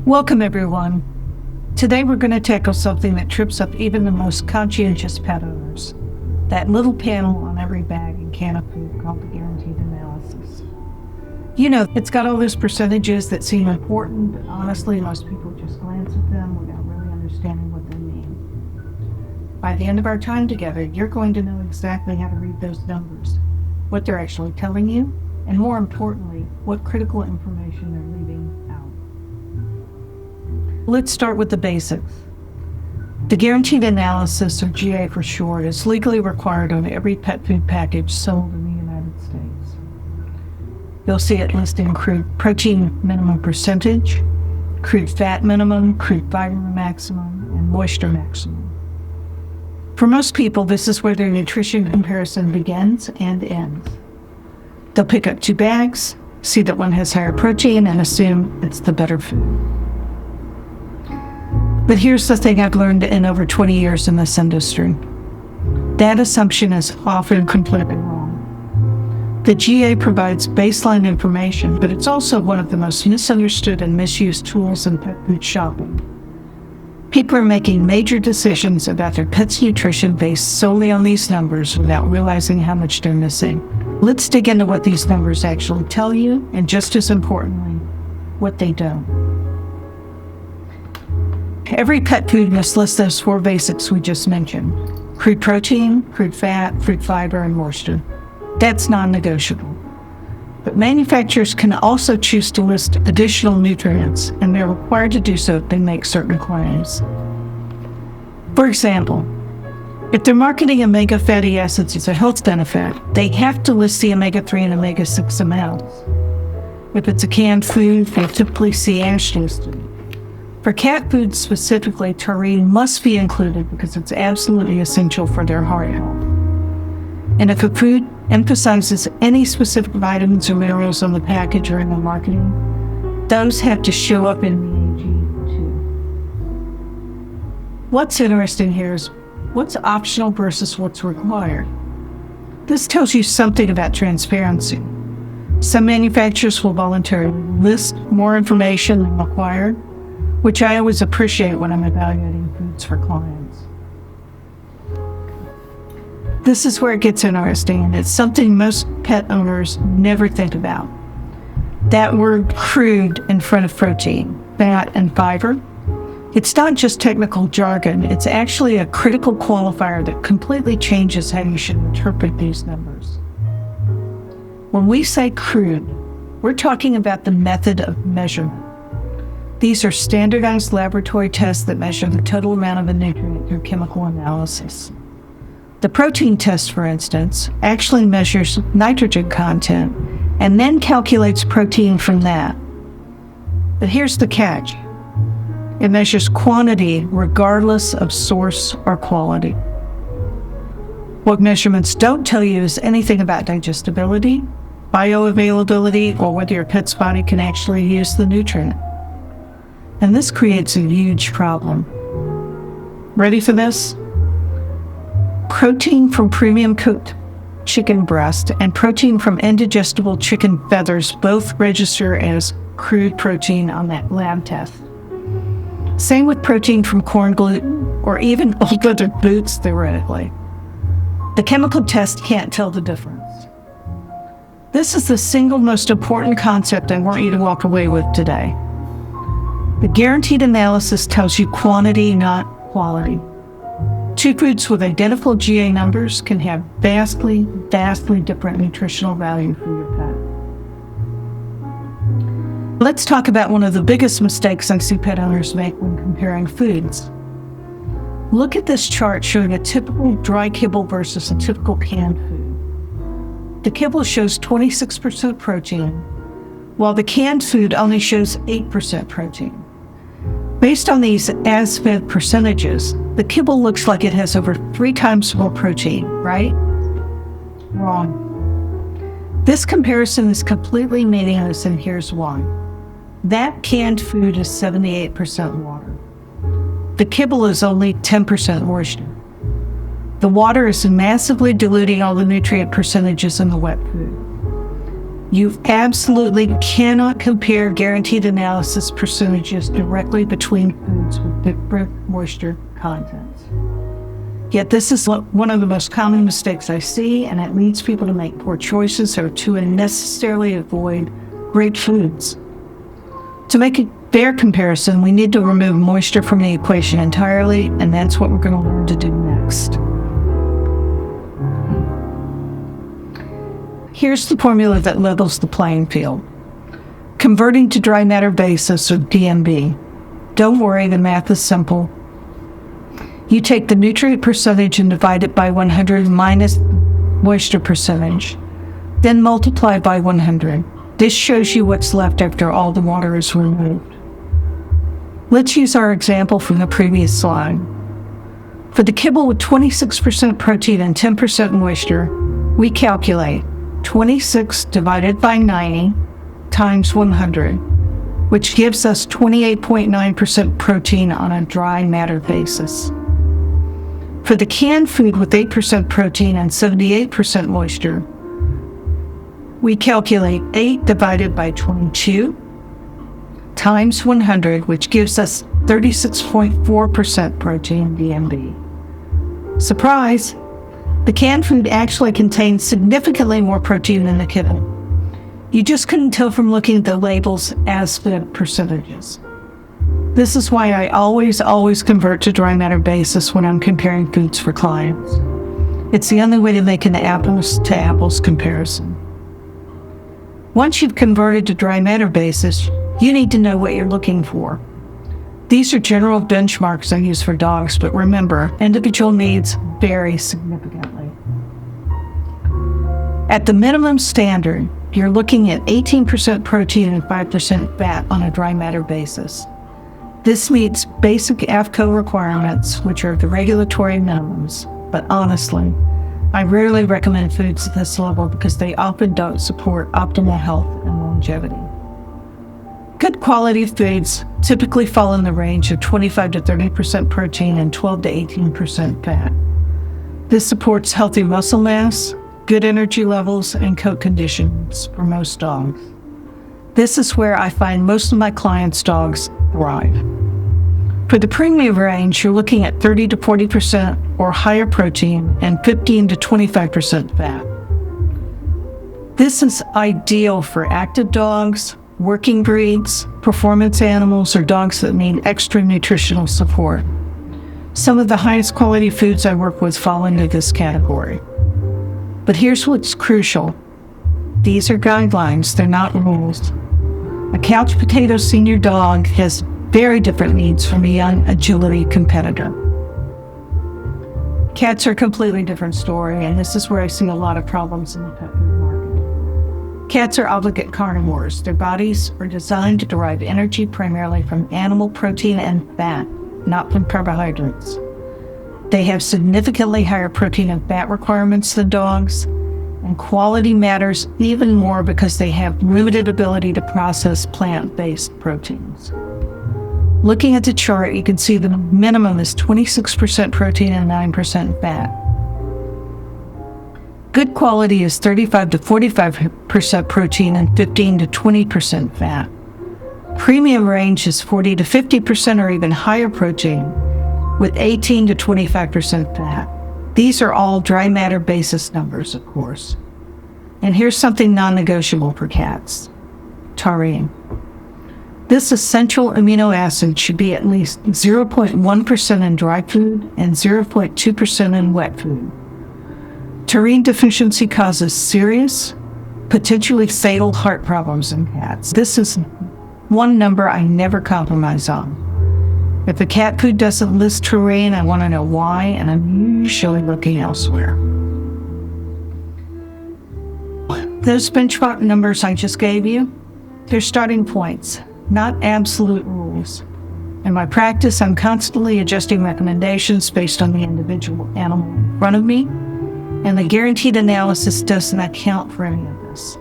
Welcome, everyone. Today we're going to tackle something that trips up even the most conscientious pet owners. That little panel on every bag and can of food called the guaranteed analysis. You know, it's got all those percentages that seem important, but honestly, most people just glance at them without really understanding what they mean. By the end of our time together, you're going to know exactly how to read those numbers, what they're actually telling you, and more importantly, what critical information they're leaving out. Let's start with the basics. The guaranteed analysis, or GA for short, is legally required on every pet food package sold in the United States. You'll see it listing crude protein minimum percentage, crude fat minimum, crude fiber maximum, and moisture maximum. For most people, this is where their nutrition comparison begins and ends. They'll pick up 2 bags, see that one has higher protein, and assume it's the better food. But here's the thing I've learned in over 20 years in this industry. That assumption is often completely wrong. The GA provides baseline information, but it's also one of the most misunderstood and misused tools in pet food shopping. People are making major decisions about their pet's nutrition based solely on these numbers without realizing how much they're missing. Let's dig into what these numbers actually tell you, and just as importantly, what they don't. Every pet food must list those 4 basics we just mentioned: crude protein, crude fat, crude fiber, and moisture. That's non-negotiable. But manufacturers can also choose to list additional nutrients, and they're required to do so if they make certain claims. For example, if they're marketing omega fatty acids as a health benefit, they have to list the omega-3 and omega-6 amounts. If it's a canned food, they typically see ash listed. For cat food specifically, taurine must be included because it's absolutely essential for their heart health. And if a food emphasizes any specific vitamins or minerals on the package or in the marketing, those have to show up in the AG too. What's interesting here is what's optional versus what's required. This tells you something about transparency. Some manufacturers will voluntarily list more information than required, which I always appreciate when I'm evaluating foods for clients. This is where it gets interesting, and it's something most pet owners never think about. That word crude in front of protein, fat, and fiber. It's not just technical jargon, it's actually a critical qualifier that completely changes how you should interpret these numbers. When we say crude, we're talking about the method of measurement. These are standardized laboratory tests that measure the total amount of a nutrient through chemical analysis. The protein test, for instance, actually measures nitrogen content and then calculates protein from that. But here's the catch. It measures quantity regardless of source or quality. What measurements don't tell you is anything about digestibility, bioavailability, or whether your pet's body can actually use the nutrient. And this creates a huge problem. Ready for this? Protein from premium cooked chicken breast and protein from indigestible chicken feathers both register as crude protein on that lab test. Same with protein from corn gluten or even old-leather boots, theoretically. The chemical test can't tell the difference. This is the single most important concept I want you to walk away with today. The guaranteed analysis tells you quantity, not quality. 2 foods with identical GA numbers can have vastly different nutritional value for your pet. Let's talk about one of the biggest mistakes I see pet owners make when comparing foods. Look at this chart showing a typical dry kibble versus a typical canned food. The kibble shows 26% protein, while the canned food only shows 8% protein. Based on these as-fed percentages, the kibble looks like it has over 3 times more protein, right? Wrong. This comparison is completely meaningless, and here's why. That canned food is 78% water. The kibble is only 10% moisture. The water is massively diluting all the nutrient percentages in the wet food. You absolutely cannot compare guaranteed analysis percentages directly between foods with different moisture contents. Yet this is one of the most common mistakes I see, and it leads people to make poor choices or to unnecessarily avoid great foods. To make a fair comparison, we need to remove moisture from the equation entirely, and that's what we're going to learn to do next. Here's the formula that levels the playing field. Converting to dry matter basis, or DMB. Don't worry, the math is simple. You take the nutrient percentage and divide it by 100 minus moisture percentage, then multiply by 100. This shows you what's left after all the water is removed. Let's use our example from the previous slide. For the kibble with 26% protein and 10% moisture, we calculate 26 divided by 90 times 100, which gives us 28.9% protein on a dry matter basis. For the canned food with 8% protein and 78% moisture, we calculate 8 divided by 22 times 100, which gives us 36.4% protein DMB. Surprise! The canned food actually contains significantly more protein than the kibble. You just couldn't tell from looking at the labels as the percentages. This is why I always convert to dry matter basis when I'm comparing foods for clients. It's the only way to make an apples to apples comparison. Once you've converted to dry matter basis, you need to know what you're looking for. These are general benchmarks I use for dogs, but remember, individual needs vary significantly. At the minimum standard, you're looking at 18% protein and 5% fat on a dry matter basis. This meets basic AFCO requirements, which are the regulatory minimums, but honestly, I rarely recommend foods at this level because they often don't support optimal health and longevity. Good quality foods typically fall in the range of 25 to 30% protein and 12 to 18% fat. This supports healthy muscle mass, good energy levels, and coat conditions for most dogs. This is where I find most of my clients' dogs thrive. For the premium range, you're looking at 30 to 40% or higher protein and 15 to 25% fat. This is ideal for active dogs, working breeds, performance animals, or dogs that need extra nutritional support. Some of the highest quality foods I work with fall into this category. But here's what's crucial. These are guidelines, they're not rules. A couch potato senior dog has very different needs from a young agility competitor. Cats are a completely different story, and this is where I see a lot of problems in the pet food market. Cats are obligate carnivores. Their bodies are designed to derive energy primarily from animal protein and fat, not from carbohydrates. They have significantly higher protein and fat requirements than dogs, and quality matters even more because they have limited ability to process plant-based proteins. Looking at the chart, you can see the minimum is 26% protein and 9% fat. Good quality is 35 to 45% protein and 15 to 20% fat. Premium range is 40 to 50% or even higher protein, with 18 to 25% fat. These are all dry matter basis numbers, of course. And here's something non-negotiable for cats: taurine. This essential amino acid should be at least 0.1% in dry food and 0.2% in wet food. Taurine deficiency causes serious, potentially fatal heart problems in cats. This is one number I never compromise on. If a cat food doesn't list taurine, I want to know why, and I'm usually looking elsewhere. Those benchmark numbers I just gave you, they're starting points, not absolute rules. In my practice, I'm constantly adjusting recommendations based on the individual animal in front of me, and the guaranteed analysis doesn't account for any of this.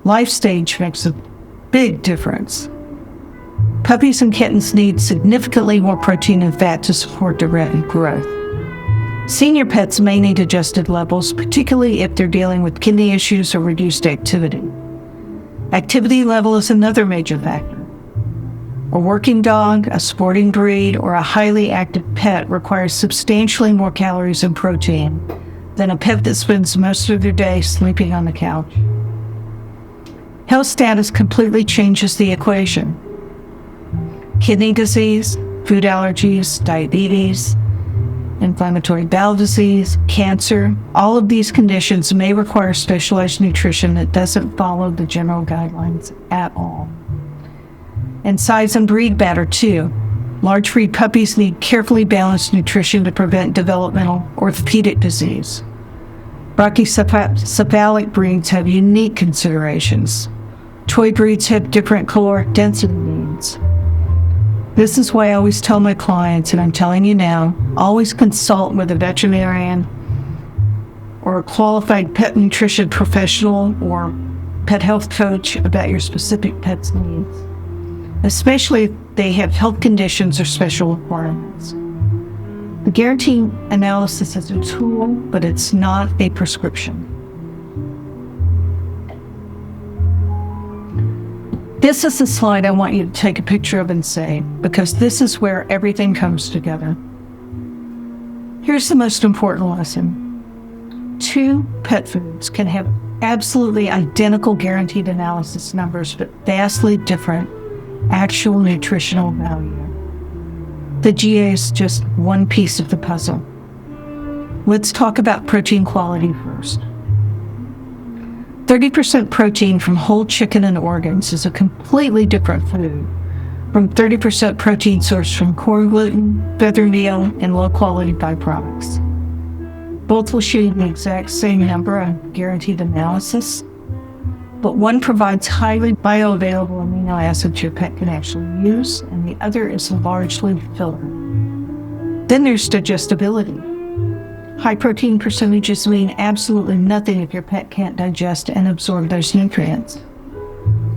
Life stage makes a big difference. Puppies and kittens need significantly more protein and fat to support their rapid growth. Senior pets may need adjusted levels, particularly if they're dealing with kidney issues or reduced activity. Activity level is another major factor. A working dog, a sporting breed, or a highly active pet requires substantially more calories and protein than a pet that spends most of their day sleeping on the couch. Health status completely changes the equation. Kidney disease, food allergies, diabetes, inflammatory bowel disease, cancer, all of these conditions may require specialized nutrition that doesn't follow the general guidelines at all. And size and breed matter too. Large breed puppies need carefully balanced nutrition to prevent developmental orthopedic disease. Brachycephalic breeds have unique considerations. Toy breeds have different caloric density needs. This is why I always tell my clients, and I'm telling you now, always consult with a veterinarian or a qualified pet nutrition professional or pet health coach about your specific pet's needs, especially if they have health conditions or special requirements. The guarantee analysis is a tool, but it's not a prescription. This is the slide I want you to take a picture of and save, because this is where everything comes together. Here's the most important lesson. 2 pet foods can have absolutely identical guaranteed analysis numbers, but vastly different actual nutritional value. The GA is just one piece of the puzzle. Let's talk about protein quality first. 30% protein from whole chicken and organs is a completely different food from 30% protein sourced from corn gluten, feather meal, and low-quality byproducts. Both will show you the exact same number on guaranteed analysis, but one provides highly bioavailable amino acids your pet can actually use, and the other is largely filler. Then there's digestibility. High protein percentages mean absolutely nothing if your pet can't digest and absorb those nutrients.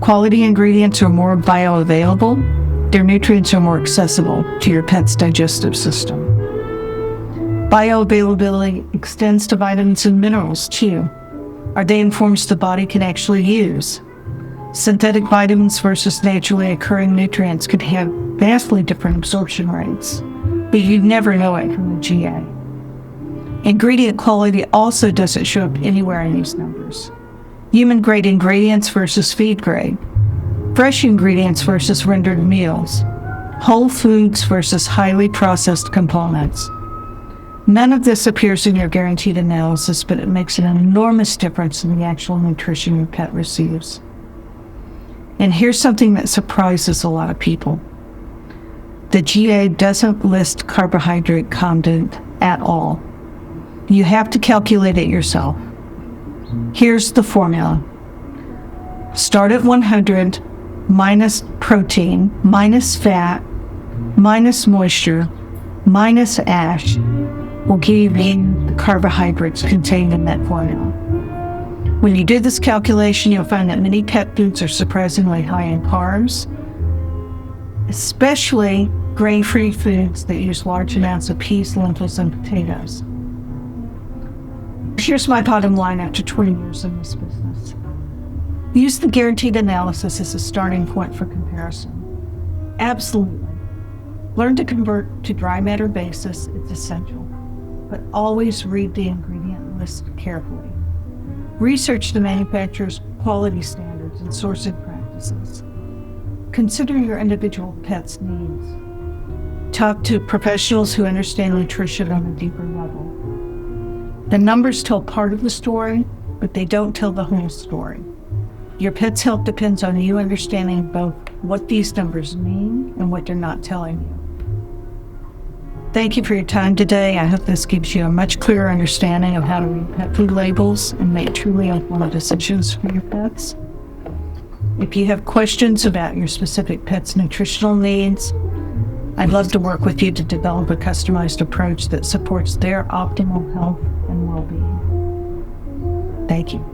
Quality ingredients are more bioavailable. Their nutrients are more accessible to your pet's digestive system. Bioavailability extends to vitamins and minerals too. Are they in forms the body can actually use? Synthetic vitamins versus naturally occurring nutrients could have vastly different absorption rates, but you'd never know it from the GA. Ingredient quality also doesn't show up anywhere in these numbers. Human-grade ingredients versus feed-grade. Fresh ingredients versus rendered meals. Whole foods versus highly processed components. None of this appears in your guaranteed analysis, but it makes an enormous difference in the actual nutrition your pet receives. And here's something that surprises a lot of people. The GA doesn't list carbohydrate content at all. You have to calculate it yourself. Here's the formula. Start at 100 minus protein, minus fat, minus moisture, minus ash will give you the carbohydrates contained in that formula. When you do this calculation, you'll find that many pet foods are surprisingly high in carbs, especially grain-free foods that use large amounts of peas, lentils, and potatoes. Here's my bottom line after 20 years in this business. Use the guaranteed analysis as a starting point for comparison. Absolutely. Learn to convert to dry matter basis, it's essential. But always read the ingredient list carefully. Research the manufacturer's quality standards and sourcing practices. Consider your individual pet's needs. Talk to professionals who understand nutrition on a deeper level. The numbers tell part of the story, but they don't tell the whole story. Your pet's health depends on you understanding both what these numbers mean and what they're not telling you. Thank you for your time today. I hope this gives you a much clearer understanding of how to read pet food labels and make truly informed decisions for your pets. If you have questions about your specific pet's nutritional needs, I'd love to work with you to develop a customized approach that supports their optimal health and well-being. Thank you.